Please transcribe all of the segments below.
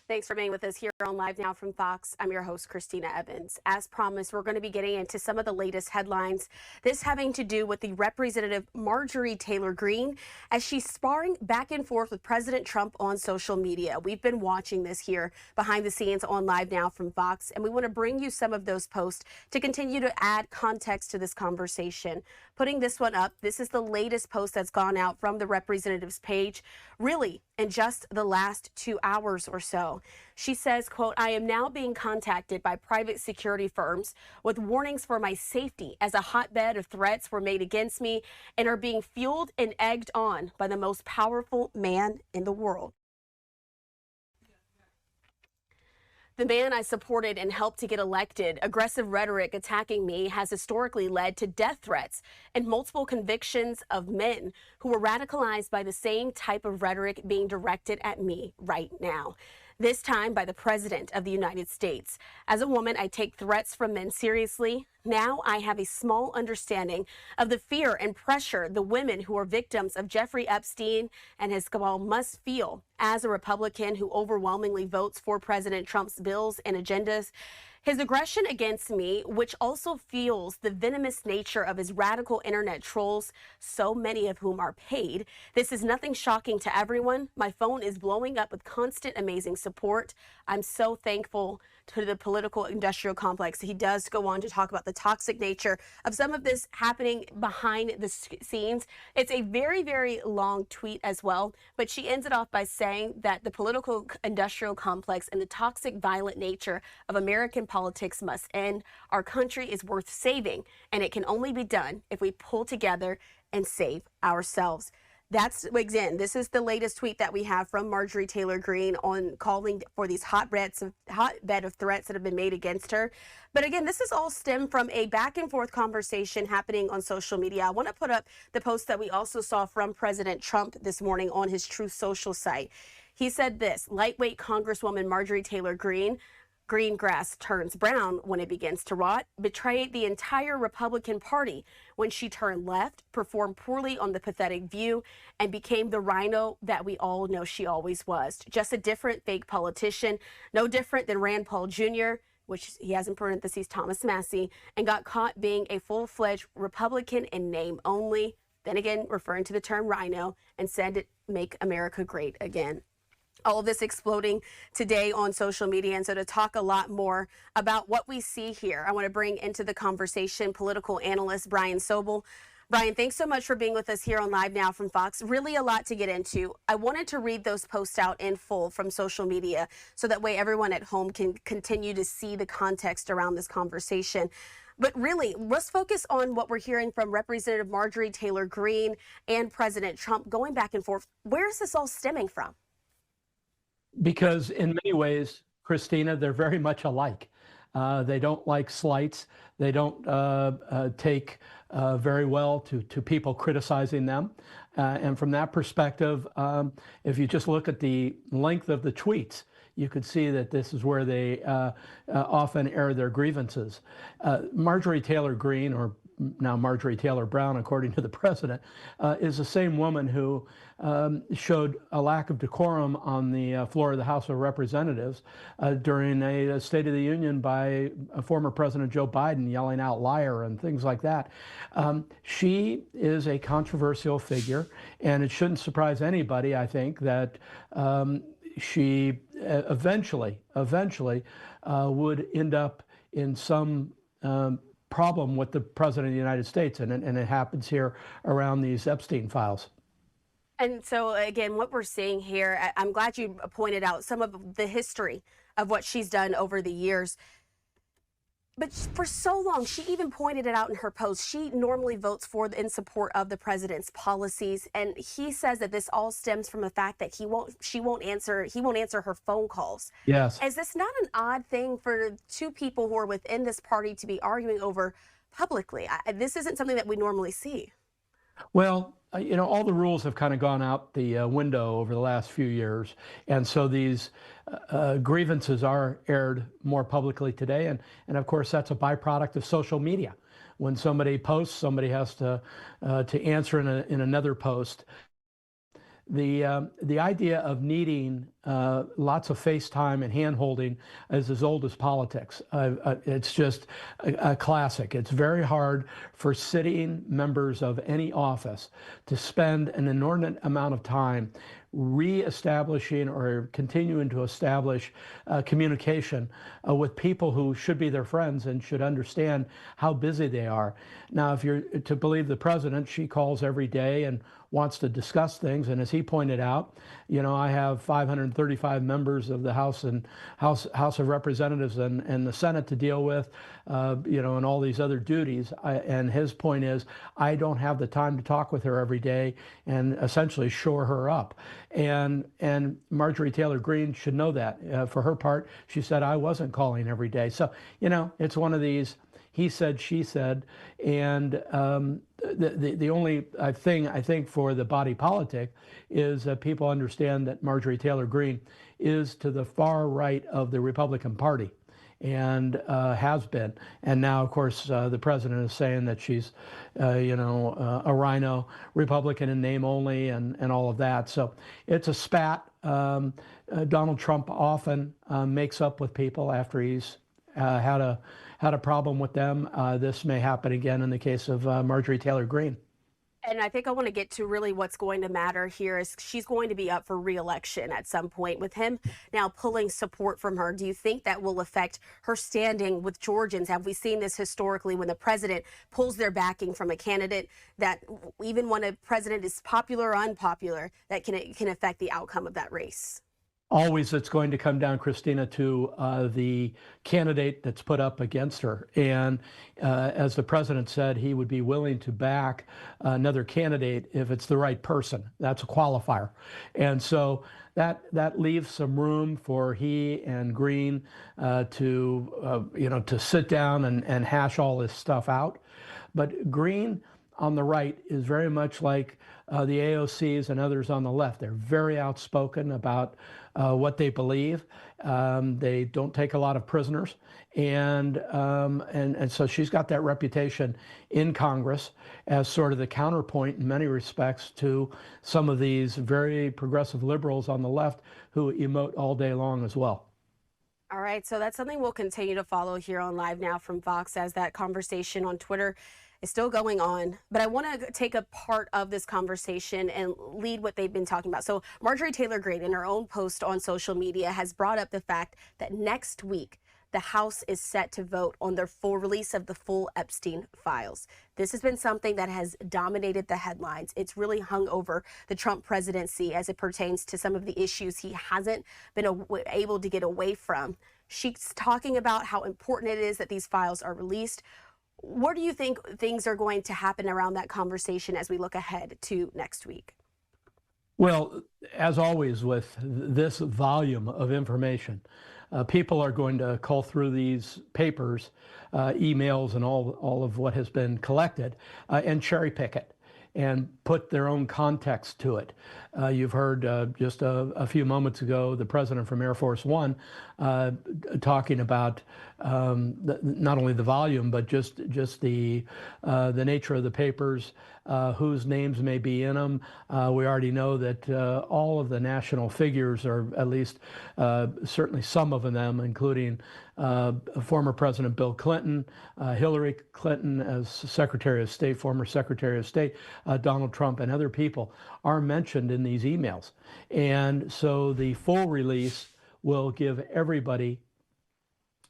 Thanks for being with us here on Live Now from Fox. I'm your host, Christina Evans. As promised, we're going to be getting into some of the latest headlines. This having to do with the Representative Marjorie Taylor Greene as she's sparring back and forth with President Trump on social media. We've been watching this here behind the scenes on Live Now from Fox, and we want to bring you some of those posts to continue to add context to this conversation. Putting this one up, this is the latest post that's gone out from the representative's page, really in just the last 2 hours or so. She says, quote, "I am now being contacted by private security firms with warnings for my safety as a hotbed of threats were made against me and are being fueled and egged on by the most powerful man in the world. The man I supported and helped to get elected, aggressive rhetoric attacking me has historically led to death threats and multiple convictions of men who were radicalized by the same type of rhetoric being directed at me right now. This time by the President of the United States. As a woman, I take threats from men seriously. Now I have a small understanding of the fear and pressure the women who are victims of Jeffrey Epstein and his cabal must feel. As a Republican who overwhelmingly votes for President Trump's bills and agendas, his aggression against me, which also fuels the venomous nature of his radical internet trolls, so many of whom are paid. This is nothing shocking to everyone. My phone is blowing up with constant amazing support. I'm so thankful to the political industrial complex." He does go on to talk about the toxic nature of some of this happening behind the scenes. It's a very, very long tweet as well, but she ends it off by saying that the political industrial complex and the toxic, violent nature of American politics must end. Our country is worth saving, and it can only be done if we pull together and save ourselves. That's, again, this is the latest tweet that we have from Marjorie Taylor Greene on calling for these hotbed of threats that have been made against her. But again, this is all stemmed from a back and forth conversation happening on social media. I want to put up the post that we also saw from President Trump this morning on his Truth Social site. He said this: lightweight Congresswoman Marjorie Taylor Greene, green grass turns brown when it begins to rot, betrayed the entire Republican Party when she turned left, performed poorly on the pathetic View, and became the RINO that we all know she always was. Just a different fake politician, no different than Rand Paul Jr., which he has in parentheses Thomas Massey, and got caught being a full-fledged Republican in name only. Then again, referring to the term RINO, and said it make America great again. All of this exploding today on social media. And so to talk a lot more about what we see here, I want to bring into the conversation political analyst Brian Sobel. Brian, thanks so much for being with us here on Live Now from Fox. Really a lot to get into. I wanted to read those posts out in full from social media so that way everyone at home can continue to see the context around this conversation. But really, let's focus on what we're hearing from Representative Marjorie Taylor Greene and President Trump going back and forth. Where is this all stemming from? Because in many ways, Christina, they're very much alike. They don't like slights. They don't take very well to people criticizing them. And from that perspective, if you just look at the length of the tweets, you could see that this is where they often air their grievances. Marjorie Taylor Greene, or now Marjorie Taylor Brown, according to the president, is the same woman who showed a lack of decorum on the floor of the House of Representatives during a State of the Union by former President Joe Biden, yelling out liar and things like that. She is a controversial figure, and it shouldn't surprise anybody, I think, that she eventually would end up in some problem with the President of the United States, and it happens here around these Epstein files. And so, again, what we're seeing here, I'm glad you pointed out some of the history of what she's done over the years. But for so long, she even pointed it out in her post. She normally votes in support of the president's policies, and he says that this all stems from the fact that he won't answer her phone calls. Yes. Is this not an odd thing for two people who are within this party to be arguing over publicly? This isn't something that we normally see. Well, you know, all the rules have kind of gone out the window over the last few years. And so these grievances are aired more publicly today. And of course, that's a byproduct of social media. When somebody posts, somebody has to answer in another post. the idea of needing lots of FaceTime and hand-holding is as old as politics. It's just a classic. It's very hard for sitting members of any office to spend an inordinate amount of time re-establishing or continuing to establish communication with people who should be their friends and should understand how busy they are. Now, if you're to believe the president, she calls every day and wants to discuss things. And as he pointed out, you know, I have 535 members of the House of Representatives and the Senate to deal with, you know, and all these other duties. And his point is, I don't have the time to talk with her every day and essentially shore her up. And Marjorie Taylor Greene should know that. For her part, she said, I wasn't calling every day. So, you know, it's one of these he said, she said, and the only thing I think for the body politic is that people understand that Marjorie Taylor Greene is to the far right of the Republican Party and has been. And now, of course, the president is saying that she's, you know, a RINO, Republican in name only, and all of that. So it's a spat. Donald Trump often makes up with people after he's had a problem with them. This may happen again in the case of Marjorie Taylor Greene. And I think I want to get to really what's going to matter here is she's going to be up for re-election at some point. With him now pulling support from her, do you think that will affect her standing with Georgians? Have we seen this historically when the president pulls their backing from a candidate, that even when a president is popular or unpopular, that can affect the outcome of that race? Always it's going to come down, Christina, to the candidate that's put up against her. And as the president said, he would be willing to back another candidate if it's the right person. That's a qualifier. And so that leaves some room for he and Greene to, you know, to sit down and hash all this stuff out. But Greene on the right is very much like the AOCs and others on the left. They're very outspoken about what they believe. They don't take a lot of prisoners, and so she's got that reputation in Congress as sort of the counterpoint in many respects to some of these very progressive liberals on the left who emote all day long as well. All right, so that's something we'll continue to follow here on Live Now from Fox, as that conversation on Twitter is still going on. But I want to take a part of this conversation and lead what they've been talking about. So Marjorie Taylor Greene, in her own post on social media, has brought up the fact that next week the House is set to vote on their full release of the full Epstein files. This has been something that has dominated the headlines. It's really hung over the Trump presidency as it pertains to some of the issues he hasn't been able to get away from. She's talking about how important it is that these files are released. Where do you think things are going to happen around that conversation as we look ahead to next week? Well, as always with this volume of information, people are going to cull through these papers, emails, and all of what has been collected and cherry pick it and put their own context to it. You've heard just a few moments ago the president from Air Force One talking about not only the volume, but just the nature of the papers, whose names may be in them. We already know that all of the national figures, or at least certainly some of them, including former President Bill Clinton, Hillary Clinton as Secretary of State, former Secretary of State, Donald Trump, and other people are mentioned in these emails. And so the full release will give everybody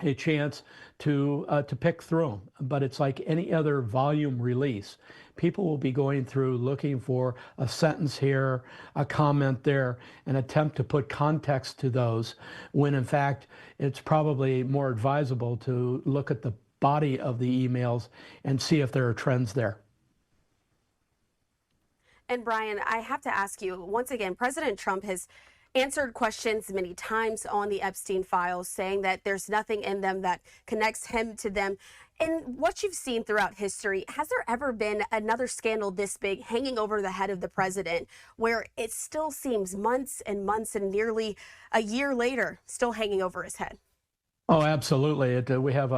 a chance to pick through them. But it's like any other volume release. People will be going through looking for a sentence here, a comment there, an attempt to put context to those, when in fact it's probably more advisable to look at the body of the emails and see if there are trends there. And Brian, I have to ask you, once again, President Trump has answered questions many times on the Epstein files, saying that there's nothing in them that connects him to them. And what you've seen throughout history, has there ever been another scandal this big hanging over the head of the president, where it still seems months and months and nearly a year later still hanging over his head? Oh, absolutely. We have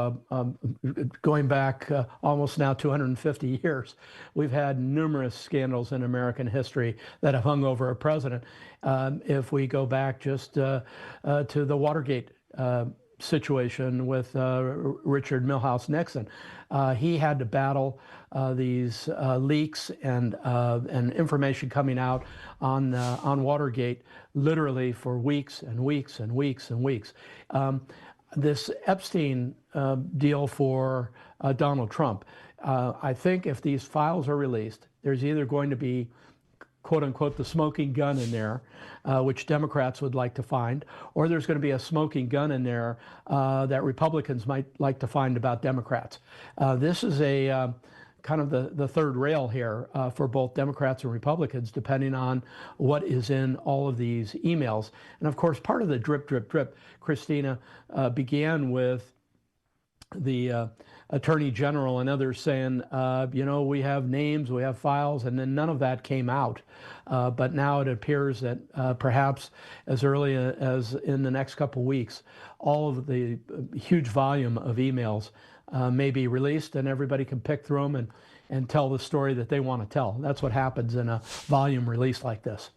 going back almost now 250 years, we've had numerous scandals in American history that have hung over a president. If we go back just to the Watergate situation with Richard Milhouse Nixon, he had to battle these leaks and information coming out on Watergate literally for weeks and weeks and weeks and weeks. This Epstein deal for Donald Trump, I think if these files are released, there's either going to be, quote unquote, the smoking gun in there, which Democrats would like to find, or there's going to be a smoking gun in there that Republicans might like to find about Democrats. This is a kind of the third rail here for both Democrats and Republicans, depending on what is in all of these emails. And of course, part of the drip, drip, drip, Christina, began with the Attorney General and others saying, you know, we have names, we have files, and then none of that came out. But now it appears that perhaps as early as in the next couple of weeks, all of the huge volume of emails may be released, and everybody can pick through them and tell the story that they want to tell. That's what happens in a volume release like this.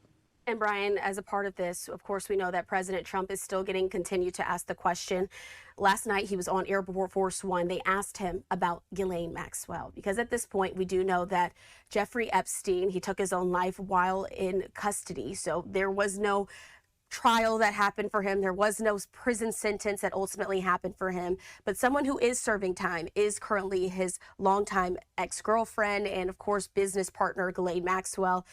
And Brian, as a part of this, of course, we know that President Trump is still getting continued to ask the question. Last night, he was on Air Force One. They asked him about Ghislaine Maxwell, because at this point, we do know that Jeffrey Epstein, he took his own life while in custody. So there was no trial that happened for him. There was no prison sentence that ultimately happened for him. But someone who is serving time is currently his longtime ex-girlfriend and, of course, business partner, Ghislaine Maxwell.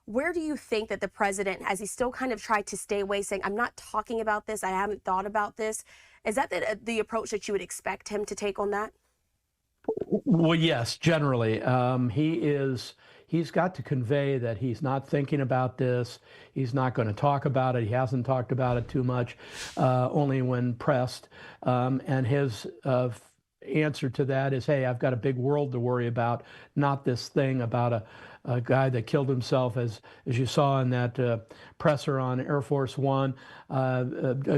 Where do you think that the president, as he still kind of tried to stay away, saying, I'm not talking about this, I haven't thought about this, is that the approach that you would expect him to take on that? Well, yes, generally. He's got to convey that he's not thinking about this. He's not going to talk about it. He hasn't talked about it too much, only when pressed. And his answer to that is, hey, I've got a big world to worry about, not this thing about a guy that killed himself, as you saw in that presser on Air Force One,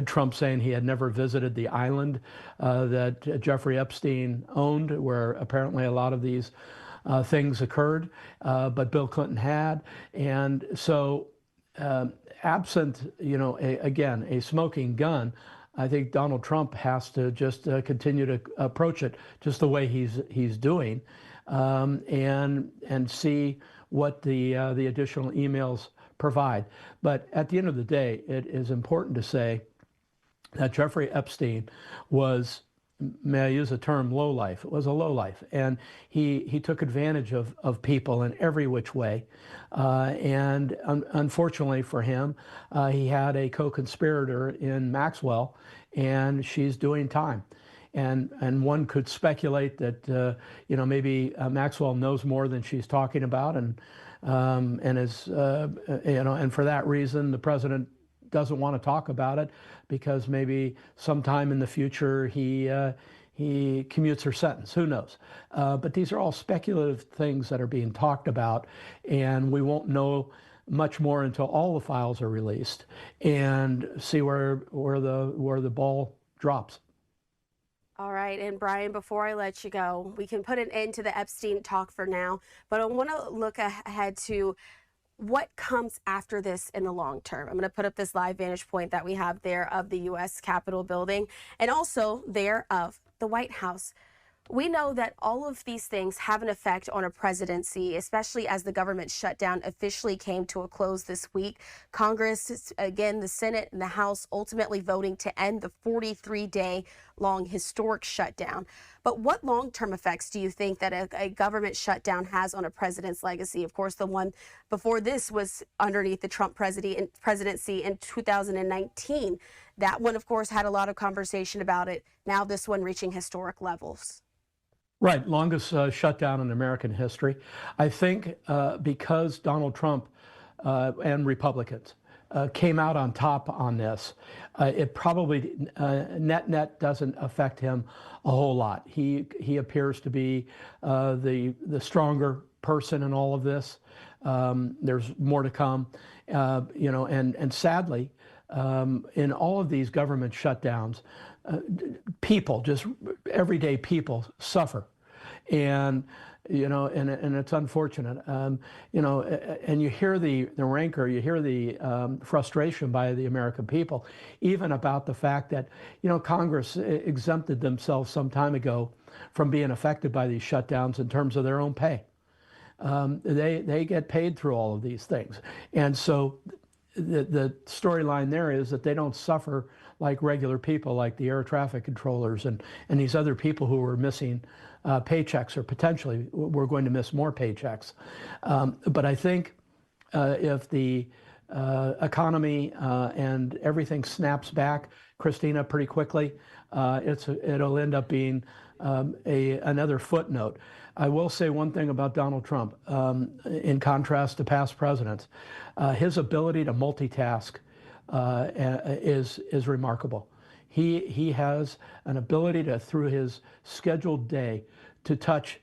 Trump saying he had never visited the island that Jeffrey Epstein owned, where apparently a lot of these things occurred, but Bill Clinton had. And so absent, you know, again, a smoking gun, I think Donald Trump has to just continue to approach it just the way he's doing, and see what the additional emails provide. But at the end of the day, it is important to say that Jeffrey Epstein was, may I use the term, low life. It was a low life, and he took advantage of people in every which way. And unfortunately for him, he had a co-conspirator in Maxwell, and she's doing time. And one could speculate that you know, maybe Maxwell knows more than she's talking about, and is you know, and for that reason the president doesn't want to talk about it, because maybe sometime in the future he commutes her sentence. Who knows? But these are all speculative things that are being talked about, and we won't know much more until all the files are released and see where the ball drops. All right. And Brian, before I let you go, we can put an end to the Epstein talk for now, but I want to look ahead to what comes after this in the long term. I'm going to put up this live vantage point that we have there of the U.S. Capitol building, and also there of the White House. We know that all of these things have an effect on a presidency, especially as the government shutdown officially came to a close this week. Congress, again, the Senate and the House ultimately voting to end the 43-day long historic shutdown. But what long-term effects do you think that a government shutdown has on a president's legacy? Of course, the one before this was underneath the Trump presidency in 2019. That one, of course, had a lot of conversation about it. Now this one reaching historic levels. Right, longest shutdown in American history. I think because Donald Trump and Republicans came out on top on this, it probably net doesn't affect him a whole lot. He appears to be the stronger person in all of this. There's more to come, you know, and sadly, in all of these government shutdowns, people, just everyday people, suffer. And and it's unfortunate, and you hear the rancor, you hear the frustration by the American people, even about the fact that, Congress exempted themselves some time ago from being affected by these shutdowns in terms of their own pay. They get paid through all of these things. And so the storyline there is that they don't suffer like regular people, like the air traffic controllers and these other people who were missing paychecks, or potentially we're going to miss more paychecks. But I think if the economy and everything snaps back, Christina, pretty quickly, it'll end up being another footnote. I will say one thing about Donald Trump, in contrast to past presidents, his ability to multitask is remarkable. He has an ability to, through his scheduled day, to touch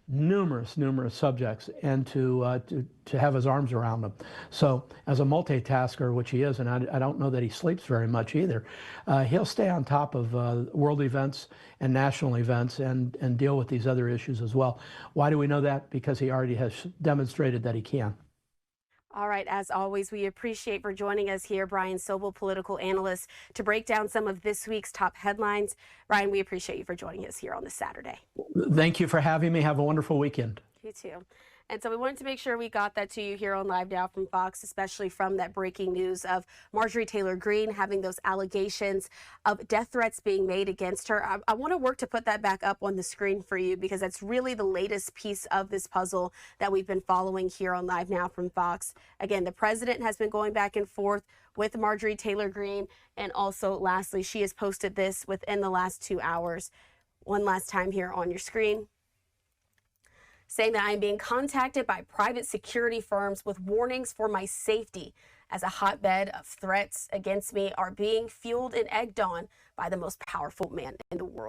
numerous subjects and to have his arms around them. So as a multitasker, which he is, and I don't know that he sleeps very much either, he'll stay on top of world events and national events and deal with these other issues as well. Why do we know that? Because he already has demonstrated that he can. All right, as always, we appreciate for joining us here, Brian Sobel, political analyst, to break down some of this week's top headlines. Brian, we appreciate you for joining us here on this Saturday. Thank you for having me. Have a wonderful weekend. You too. And so we wanted to make sure we got that to you here on Live Now from Fox, especially from that breaking news of Marjorie Taylor Greene having those allegations of death threats being made against her. I want to work to put that back up on the screen for you, because that's really the latest piece of this puzzle that we've been following here on Live Now from Fox. Again, the president has been going back and forth with Marjorie Taylor Greene. And also, lastly, she has posted this within the last 2 hours. One last time here on your screen, saying that I am being contacted by private security firms with warnings for my safety, as a hotbed of threats against me are being fueled and egged on by the most powerful man in the world.